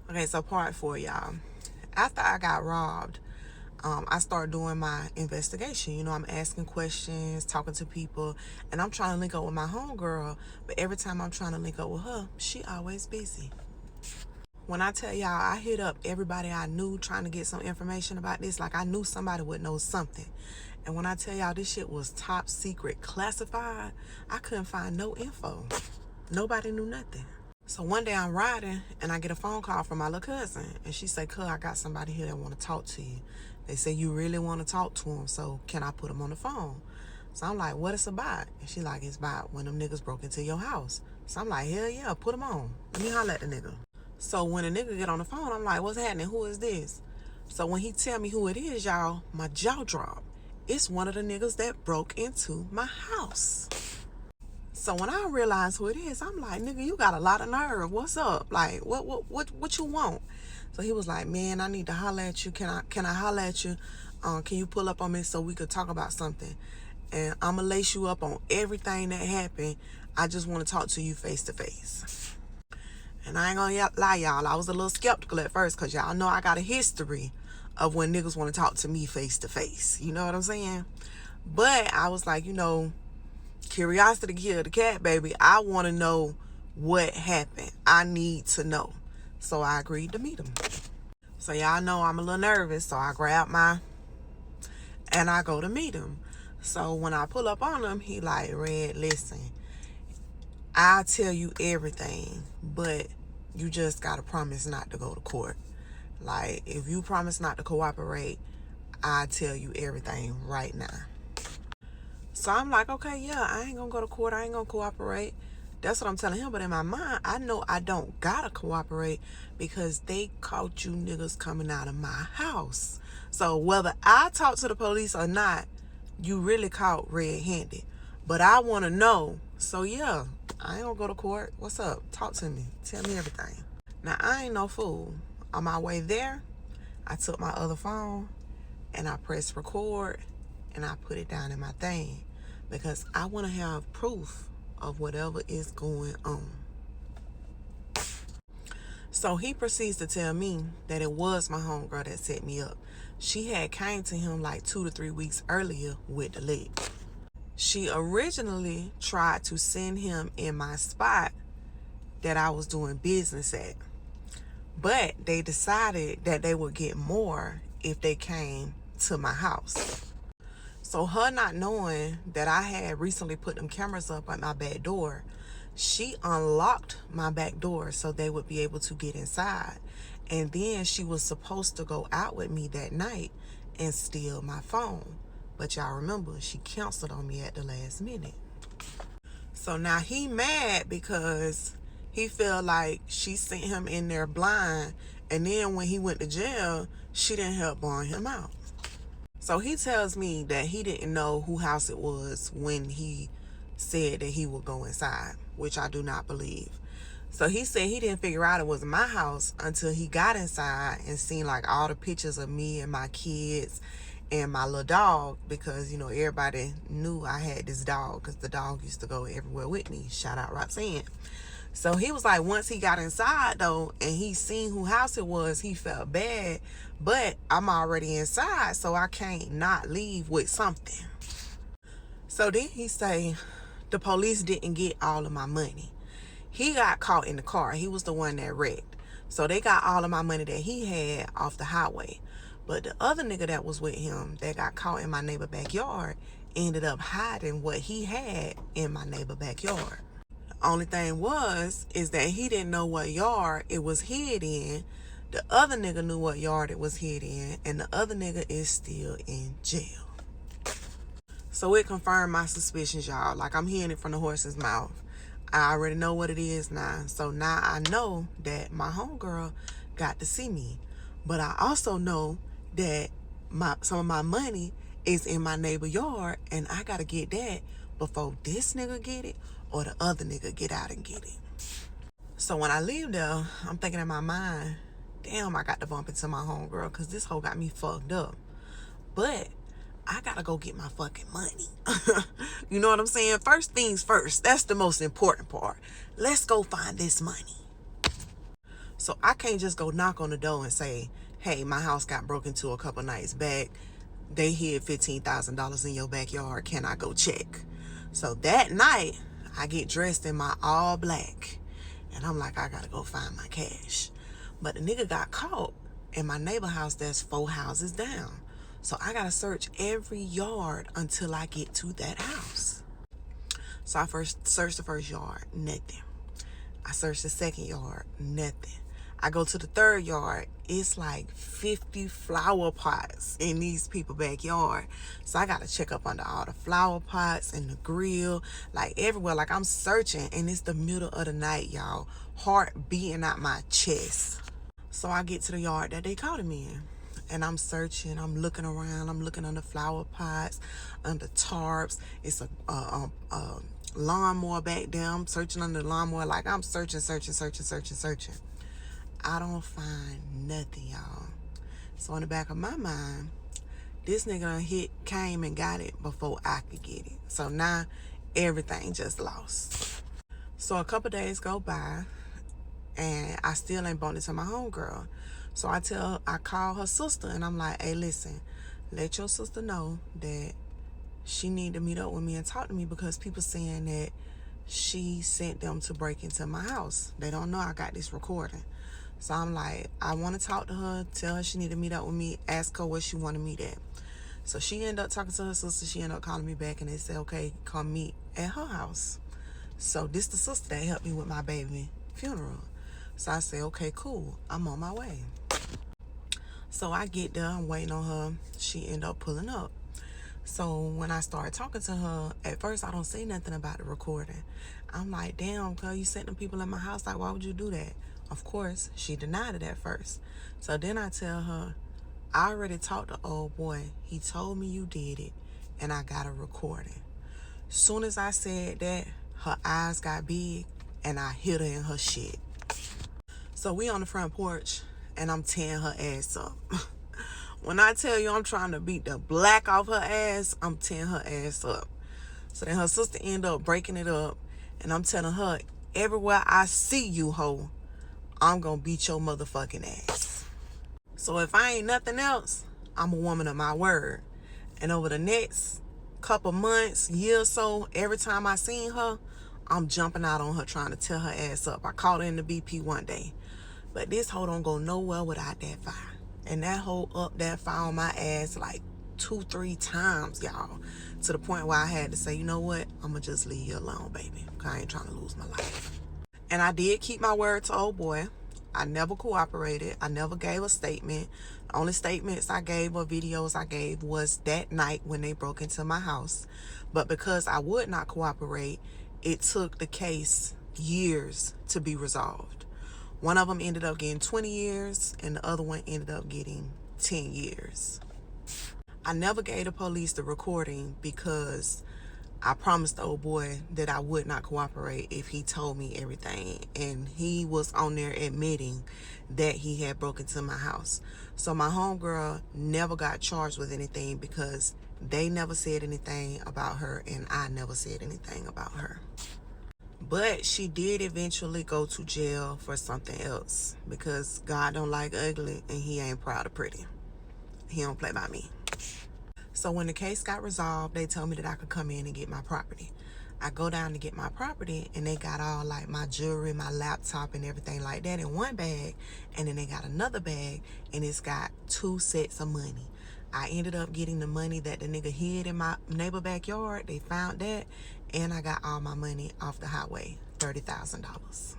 Okay, so part 4, y'all. After I got robbed, I started doing my investigation. You know, I'm asking questions, talking to people, and I'm trying to link up with my homegirl. But every time I'm trying to link up with her, she always busy. When I tell y'all, I hit up everybody I knew trying to get some information about this. Like, I knew somebody would know something. And when I tell y'all this shit was top secret classified, I couldn't find no info. Nobody knew nothing. So one day I'm riding and I get a phone call from my little cousin. And she say, "Cuz, I got somebody here that want to talk to you. They say you really want to talk to him, so can I put him on the phone?" So I'm like, "What it's about?" And she like, "It's about when them niggas broke into your house." So I'm like, "Hell yeah, put him on. Let me holler at the nigga." So when the nigga get on the phone, I'm like, "What's happening? Who is this?" So when he tell me who it is, y'all, my jaw drop. It's one of the niggas that broke into my house. So when I realize who it is, I'm like, "Nigga, you got a lot of nerve. What's up? Like, what you want?" So he was like, "Man, I need to holler at you. Can I holler at you? Can you pull up on me so we could talk about something? And I'ma lace you up on everything that happened. I just want to talk to you face to face." And I ain't gonna lie, y'all, I was a little skeptical at first, because y'all know I got a history of when niggas want to talk to me face to face. You know what I'm saying? But I was like, curiosity killed the cat, baby. I want to know what happened. I need to know. So I agreed to meet him. So y'all know I'm a little nervous, so I grab and I go to meet him. So when I pull up on him, he like, "Red, listen, I'll tell you everything, but you just gotta promise not to go to court. Like, if you promise not to cooperate, I'll tell you everything right now." So I'm like, "Okay, yeah, I ain't gonna go to court. I ain't gonna cooperate." That's what I'm telling him. But in my mind, I know I don't gotta cooperate because they caught you niggas coming out of my house. So whether I talk to the police or not, you really caught red-handed. But I want to know. So yeah, I ain't gonna go to court. What's up? Talk to me. Tell me everything. Now, I ain't no fool. On my way there, I took my other phone and I pressed record and I put it down in my thing because I want to have proof of whatever is going on. So he proceeds to tell me that it was my homegirl that set me up. She had came to him like 2 to 3 weeks earlier with the lick. She originally tried to send him in my spot that I was doing business at. But they decided that they would get more if they came to my house. So her not knowing that I had recently put them cameras up at my back door, she unlocked my back door so they would be able to get inside. And then she was supposed to go out with me that night and steal my phone. But y'all remember, she canceled on me at the last minute. So now he mad because he felt like she sent him in there blind. And then when he went to jail, she didn't help bond him out. So he tells me that he didn't know whose house it was when he said that he would go inside, which I do not believe. So he said he didn't figure out it was my house until he got inside and seen like all the pictures of me and my kids and my little dog, because everybody knew I had this dog because the dog used to go everywhere with me. Shout out Roxanne. So he was like, once he got inside though and he seen whose house it was, he felt bad. But I'm already inside, so I can't not leave with something. So then he say the police didn't get all of my money. He got caught in the car. He was the one that wrecked. So they got all of my money that he had off the highway. But the other nigga that was with him that got caught in my neighbor backyard ended up hiding what he had in my neighbor backyard. The only thing is that he didn't know what yard it was hid in. The other nigga knew what yard it was hid in, and the other nigga is still in jail. So it confirmed my suspicions, y'all. Like, I'm hearing it from the horse's mouth. I already know what it is now. So now I know that my homegirl got to see me. But I also know that some of my money is in my neighbor yard, and I got to get that before this nigga get it or the other nigga get out and get it. So when I leave there, I'm thinking in my mind, damn, I got to bump into my homegirl because this hoe got me fucked up. But I gotta go get my fucking money. You know what I'm saying? First things first. That's the most important part. Let's go find this money. So I can't just go knock on the door and say, hey, my house got broke into a couple nights back. They hid $15,000 in your backyard. Can I go check? So that night, I get dressed in my all black. And I'm like, I gotta go find my cash. But the nigga got caught in my neighbor house that's 4 houses down. So I gotta search every yard until I get to that house. So I first searched the first yard, nothing. I searched the second yard, nothing. I go to the third yard, it's like 50 flower pots in these people's backyard. So I gotta check up under all the flower pots and the grill, like everywhere. Like I'm searching, and it's the middle of the night, y'all. Heart beating out my chest. So I get to the yard that they caught him in. And I'm searching, I'm looking around, I'm looking under flower pots, under tarps. It's a lawnmower back there. I'm searching under the lawnmower, like I'm searching. I don't find nothing, y'all. So in the back of my mind, this nigga came and got it before I could get it. So now everything just lost. So a couple days go by, and I still ain't bumped into my homegirl. So I call her sister, and I'm like, hey, listen, let your sister know that she need to meet up with me and talk to me, because people saying that she sent them to break into my house. They don't know I got this recording. So I'm like, I want to talk to her, tell her she need to meet up with me, ask her where she want to meet at. So she ended up talking to her sister. She ended up calling me back, and they said, okay, come meet at her house. So this the sister that helped me with my baby funeral. So I said, okay, cool, I'm on my way. So I get there, I'm waiting on her. She ended up pulling up. So when I started talking to her, at first I don't say nothing about the recording. I'm like, damn, cuz you sent them people in my house, like, why would you do that? Of course, she denied it at first. So then I tell her, I already talked to old boy. He told me you did it, and I got a recording. Soon as I said that, her eyes got big, and I hit her in her shit. So we on the front porch, and I'm tearing her ass up. When I tell you I'm trying to beat the black off her ass, I'm tearing her ass up. So then her sister ended up breaking it up, and I'm telling her, everywhere I see you, hoe, I'm gonna beat your motherfucking ass. So if I ain't nothing else, I'm a woman of my word. And over the next couple months, year or so, every time I seen her, I'm jumping out on her trying to tear her ass up. I caught her in the BP one day. But this hoe don't go nowhere without that fire. And that hoe up that fire on my ass like 2-3 times, y'all. To the point where I had to say, you know what? I'm gonna just leave you alone, baby. Cause I ain't trying to lose my life. And I did keep my word to old boy. I never cooperated. I never gave a statement. The only statements I gave or videos I gave was that night when they broke into my house. But because I would not cooperate, it took the case years to be resolved. One of them ended up getting 20 years, and the other one ended up getting 10 years. I never gave the police the recording because I promised the old boy that I would not cooperate if he told me everything. And he was on there admitting that he had broken into my house. So my homegirl never got charged with anything because they never said anything about her, and I never said anything about her. But she did eventually go to jail for something else, because God don't like ugly, and he ain't proud of pretty. He don't play by me. So when the case got resolved, they told me that I could come in and get my property. I go down to get my property, and they got all like my jewelry, my laptop, and everything like that in one bag. And then they got another bag, and it's got 2 sets of money. I ended up getting the money that the nigga hid in my neighbor backyard. They found that, and I got all my money off the highway, $30,000.